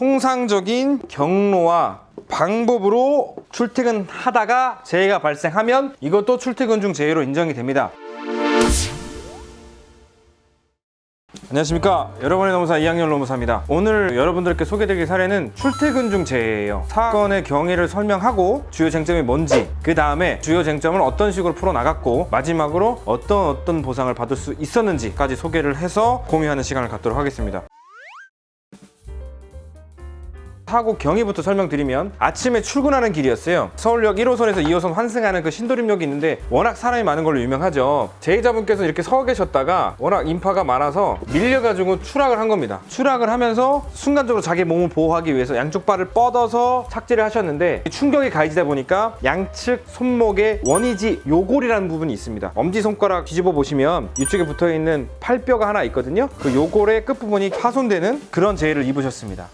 통상적인 경로와 방법으로 출퇴근하다가 재해가 발생하면 이것도 출퇴근 중 재해로 인정이 됩니다. 안녕하십니까, 여러분의 노무사 2학년 노무사입니다. 오늘 여러분들께 소개드릴 사례는 출퇴근 중 재해예요. 사건의 경위를 설명하고 주요 쟁점이 뭔지, 그 다음에 주요 쟁점을 어떤 식으로 풀어나갔고, 마지막으로 어떤 보상을 받을 수 있었는지까지 소개를 해서 공유하는 시간을 갖도록 하겠습니다. 사고 경위부터 설명드리면, 아침에 출근하는 길이었어요. 서울역 1호선에서 2호선 환승하는 그 신도림역이 있는데 워낙 사람이 많은 걸로 유명하죠. 제의자분께서 이렇게 서 계셨다가 워낙 인파가 많아서 밀려가지고 추락을 한 겁니다. 추락을 하면서 순간적으로 자기 몸을 보호하기 위해서 양쪽 발을 뻗어서 착지를 하셨는데, 충격이 가해지다 보니까 양측 손목에 원위지 요골이라는 부분이 있습니다. 엄지손가락 뒤집어 보시면 이쪽에 붙어있는 팔뼈가 하나 있거든요. 그 요골의 끝부분이 파손되는 그런 재해를 입으셨습니다.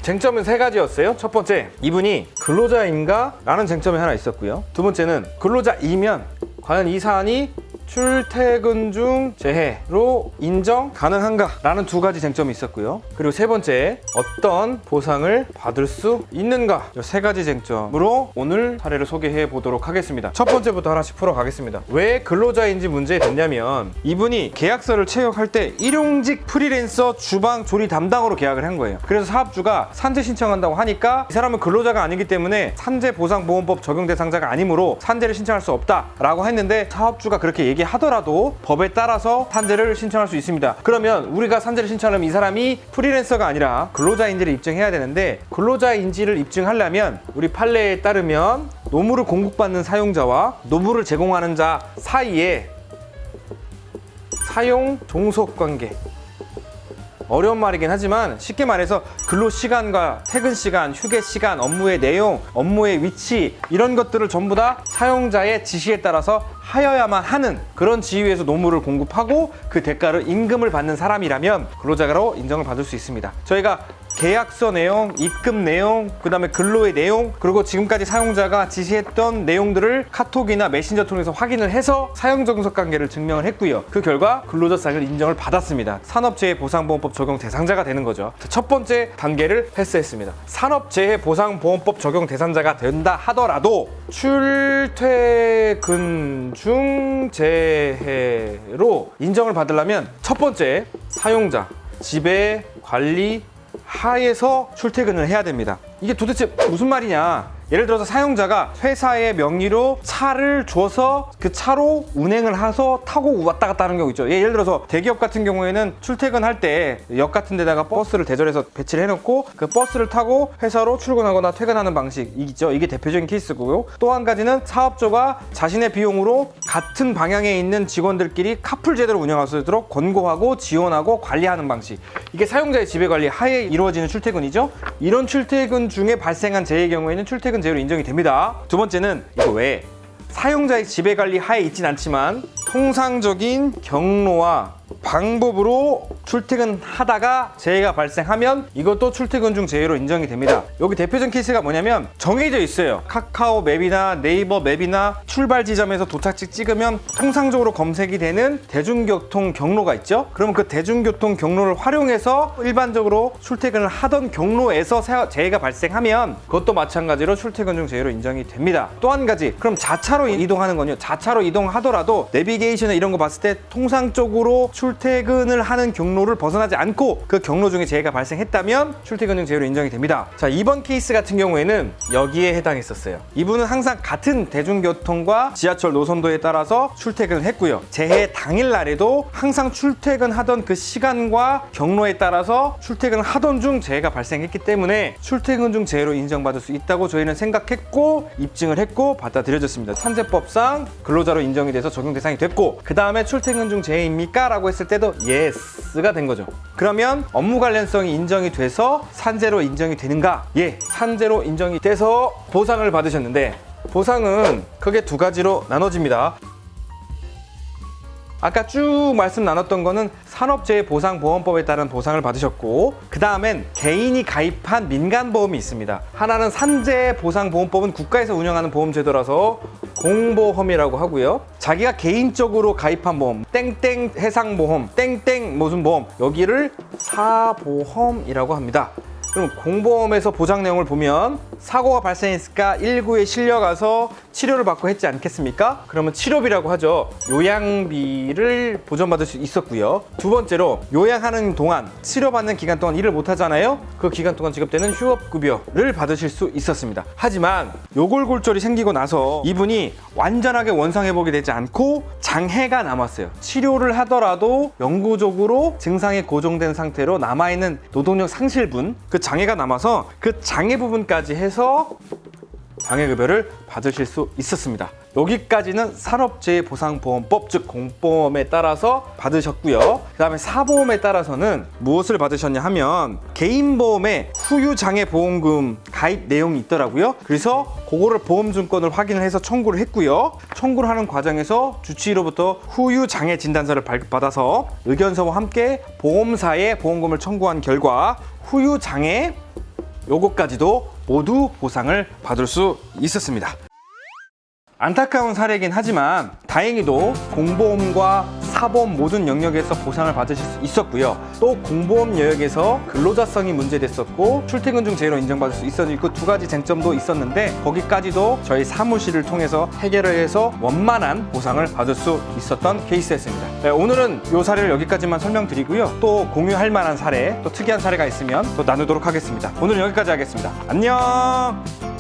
쟁점은 세 가지였어요. 첫 번째, 이분이 근로자인가? 라는 쟁점이 하나 있었고요. 두 번째는 근로자이면 과연 이 사안이 출퇴근 중 재해로 인정 가능한가? 라는 두 가지 쟁점이 있었고요. 그리고 세 번째, 어떤 보상을 받을 수 있는가? 이 세 가지 쟁점으로 오늘 사례를 소개해 보도록 하겠습니다. 첫 번째부터 하나씩 풀어가겠습니다. 왜 근로자인지 문제가 됐냐면, 이분이 계약서를 채용할 때 일용직 프리랜서 주방 조리 담당으로 계약을 한 거예요. 그래서 사업주가 산재 신청한다고 하니까 이 사람은 근로자가 아니기 때문에 산재보상보험법 적용 대상자가 아니므로 산재를 신청할 수 없다라고 했는데, 사업주가 그렇게 얘기하더라도 법에 따라서 산재를 신청할 수 있습니다. 그러면 우리가 산재를 신청하려면 이 사람이 프리랜서가 아니라 근로자인지를 입증해야 되는데, 근로자인지를 입증하려면 우리 판례에 따르면 노무를 공급받는 사용자와 노무를 제공하는 자 사이에 사용 종속관계, 어려운 말이긴 하지만 쉽게 말해서 근로시간과 퇴근시간, 휴게시간, 업무의 내용, 업무의 위치, 이런 것들을 전부 다 사용자의 지시에 따라서 하여야만 하는 그런 지위에서 노무를 공급하고 그 대가를 임금을 받는 사람이라면 근로자로 인정을 받을 수 있습니다. 저희가 계약서 내용, 입금 내용, 그 다음에 근로의 내용, 그리고 지금까지 사용자가 지시했던 내용들을 카톡이나 메신저 통해서 확인을 해서 사용정석 관계를 증명을 했고요. 그 결과 근로자상을 인정을 받았습니다. 산업재해보상보험법 적용 대상자가 되는 거죠. 첫 번째 단계를 패스했습니다. 산업재해보상보험법 적용 대상자가 된다 하더라도 출퇴근 중 재해로 인정을 받으려면 첫 번째, 사용자, 지배, 관리, 하에서 출퇴근을 해야 됩니다. 이게 도대체 무슨 말이냐? 예를 들어서 사용자가 회사의 명의로 차를 줘서 그 차로 운행을 해서 타고 왔다 갔다 하는 경우 있죠. 예를 들어서 대기업 같은 경우에는 출퇴근할 때 역 같은 데다가 버스를 대절해서 배치를 해놓고 그 버스를 타고 회사로 출근하거나 퇴근하는 방식이 있죠. 이게 대표적인 케이스고요. 또 한 가지는 사업주가 자신의 비용으로 같은 방향에 있는 직원들끼리 카풀 제대로 운영할 수 있도록 권고하고 지원하고 관리하는 방식, 이게 사용자의 지배관리 하에 이루어지는 출퇴근이죠. 이런 출퇴근 중에 발생한 재해의 경우에는 출퇴근 재해로 인정이 됩니다. 두 번째는 이거 외에 사용자의 지배관리 하에 있진 않지만 통상적인 경로와 방법으로 출퇴근하다가 재해가 발생하면 이것도 출퇴근 중 재해로 인정이 됩니다. 여기 대표적인 케이스가 뭐냐면 정해져 있어요. 카카오 맵이나 네이버 맵이나 출발 지점에서 도착지 찍으면 통상적으로 검색이 되는 대중교통 경로가 있죠. 그러면 그 대중교통 경로를 활용해서 일반적으로 출퇴근을 하던 경로에서 재해가 발생하면 그것도 마찬가지로 출퇴근 중 재해로 인정이 됩니다. 또 한 가지, 그럼 자차로 이동하는 건요. 자차로 이동하더라도 내비게이션이나 이런 거 봤을 때 통상적으로 출퇴근을 하는 경로를 벗어나지 않고 그 경로 중에 재해가 발생했다면 출퇴근 중 재해로 인정이 됩니다. 자, 이번 케이스 같은 경우에는 여기에 해당했었어요. 이분은 항상 같은 대중교통과 지하철 노선도에 따라서 출퇴근을 했고요. 재해 당일날에도 항상 출퇴근하던 그 시간과 경로에 따라서 출퇴근을 하던 중 재해가 발생했기 때문에 출퇴근 중 재해로 인정받을 수 있다고 저희는 생각했고 입증을 했고 받아들여졌습니다. 산재법상 근로자로 인정이 돼서 적용 대상이 됐고, 그 다음에 출퇴근 중 재해입니까? 라고 했을 때도 예스가 된 거죠. 그러면 업무 관련성이 인정이 돼서 산재로 인정이 되는가? 예, 산재로 인정이 돼서 보상을 받으셨는데, 보상은 크게 두 가지로 나눠집니다. 아까 쭉 말씀 나눴던 거는 산업재해보상보험법에 따른 보상을 받으셨고, 그 다음엔 개인이 가입한 민간보험이 있습니다. 하나는 산재보상보험법은 국가에서 운영하는 보험제도라서 공보험이라고 하고요. 자기가 개인적으로 가입한 보험, 땡땡 해상보험, 땡땡 무슨 보험, 여기를 사보험이라고 합니다. 그럼 공보험에서 보장 내용을 보면 사고가 발생했으니까 119에 실려가서 치료를 받고 했지 않겠습니까? 그러면 치료비라고 하죠. 요양비를 보전받을 수 있었고요. 두 번째로 요양하는 동안, 치료받는 기간 동안 일을 못 하잖아요. 그 기간 동안 지급되는 휴업급여를 받으실 수 있었습니다. 하지만 요골골절이 생기고 나서 이분이 완전하게 원상회복이 되지 않고 장애가 남았어요. 치료를 하더라도 영구적으로 증상이 고정된 상태로 남아있는 노동력 상실분, 그 장애가 남아서 그 장애 부분까지 해서 장애급여를 받으실 수 있었습니다. 여기까지는 산업재해보상보험법, 즉 공보험에 따라서 받으셨고요. 그 다음에 사보험에 따라서는 무엇을 받으셨냐 하면 개인보험에 후유장애보험금 가입 내용이 있더라고요. 그래서 그거를 보험증권을 확인을 해서 청구를 했고요. 청구를 하는 과정에서 주치의로부터 후유장애 진단서를 발급받아서 의견서와 함께 보험사에 보험금을 청구한 결과 후유장애 요거까지도 모두 보상을 받을 수 있었습니다. 안타까운 사례이긴 하지만 다행히도 공보험과 사보험 모든 영역에서 보상을 받으실 수 있었고요. 또 공보험 영역에서 근로자성이 문제됐었고 출퇴근 중 재해로 인정받을 수 있었고 그 두 가지 쟁점도 있었는데 거기까지도 저희 사무실을 통해서 해결을 해서 원만한 보상을 받을 수 있었던 케이스였습니다. 네, 오늘은 이 사례를 여기까지만 설명드리고요. 또 공유할 만한 사례, 또 특이한 사례가 있으면 또 나누도록 하겠습니다. 오늘은 여기까지 하겠습니다. 안녕!